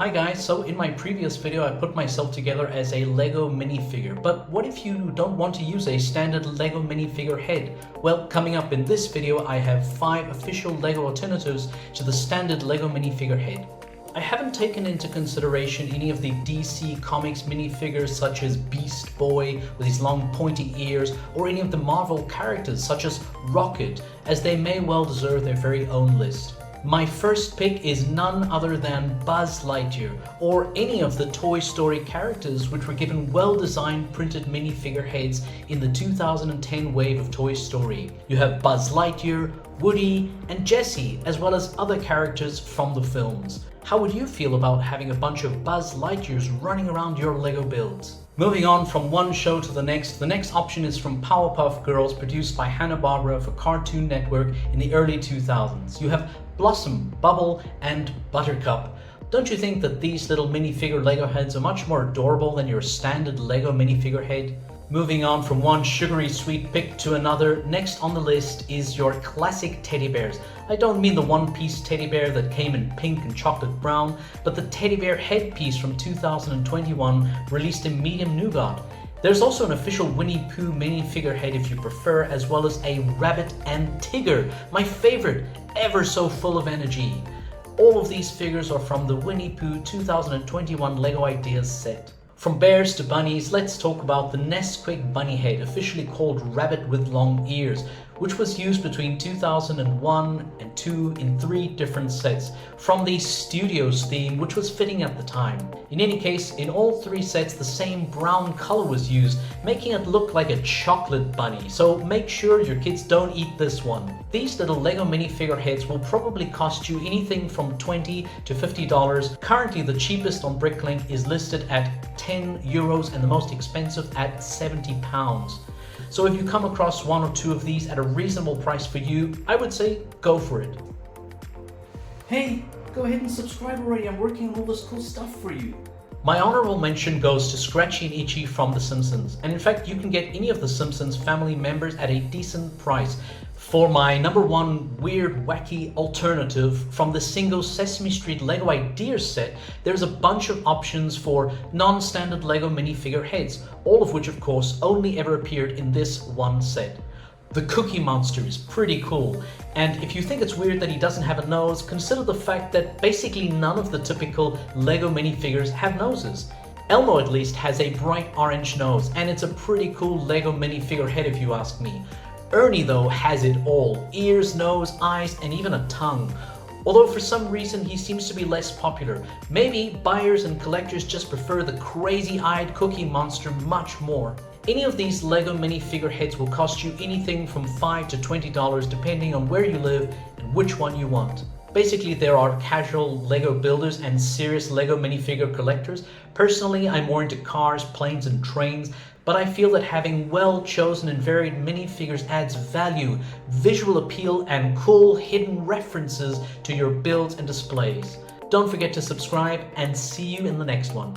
Hi guys, so in my previous video I put myself together as a Lego minifigure, but what if you don't want to use a standard Lego minifigure head? Well, coming up in this video I have 5 official Lego alternatives to the standard Lego minifigure head. I haven't taken into consideration any of the DC Comics minifigures such as Beast Boy with his long pointy ears, or any of the Marvel characters such as Rocket, as they may well deserve their very own list. My first pick is none other than Buzz Lightyear, or any of the Toy Story characters which were given well-designed printed minifigure heads in the 2010 wave of Toy Story. You have Buzz Lightyear, Woody, and Jessie, as well as other characters from the films. How would you feel about having a bunch of Buzz Lightyears running around your Lego builds? Moving on from one show to the next option is from Powerpuff Girls, produced by Hanna-Barbera for Cartoon Network in the early 2000s. You have Blossom, Bubble, and Buttercup. Don't you think that these little minifigure Lego heads are much more adorable than your standard Lego minifigure head? Moving on from one sugary sweet pick to another, next on the list is your classic teddy bears. I don't mean the one-piece teddy bear that came in pink and chocolate brown, but the teddy bear headpiece from 2021 released in medium nougat. There's also an official Winnie Pooh minifigure head if you prefer, as well as a Rabbit and Tigger, my favorite, ever so full of energy. All of these figures are from the Winnie Pooh 2021 Lego Ideas set. From bears to bunnies, let's talk about the Nesquik bunny head, officially called Rabbit with Long Ears, which was used between 2001 and 2 in 3 different sets, from the Studios theme, which was fitting at the time. In any case, in all 3 sets the same brown color was used, making it look like a chocolate bunny, so make sure your kids don't eat this one. These little Lego minifigure heads will probably cost you anything from $20 to $50. Currently the cheapest on Bricklink is listed at €10 and the most expensive at £70. So if you come across 1 or 2 of these at a reasonable price for you, I would say go for it. Hey, go ahead and subscribe already, I'm working on all this cool stuff for you. My honorable mention goes to Scratchy and Itchy from The Simpsons, and in fact you can get any of The Simpsons family members at a decent price. For my number 1 weird wacky alternative from the single Sesame Street Lego Ideas set, there's a bunch of options for non-standard Lego minifigure heads, all of which of course only ever appeared in this one set. The Cookie Monster is pretty cool, and if you think it's weird that he doesn't have a nose, consider the fact that basically none of the typical Lego minifigures have noses. Elmo at least has a bright orange nose, and it's a pretty cool Lego minifigure head if you ask me. Ernie though has it all: ears, nose, eyes, and even a tongue. Although for some reason he seems to be less popular. Maybe buyers and collectors just prefer the crazy-eyed Cookie Monster much more. Any of these Lego minifigure heads will cost you anything from $5 to $20 depending on where you live and which one you want. Basically, there are casual Lego builders and serious Lego minifigure collectors. Personally, I'm more into cars, planes, and trains, but I feel that having well-chosen and varied minifigures adds value, visual appeal, and cool hidden references to your builds and displays. Don't forget to subscribe, and see you in the next one.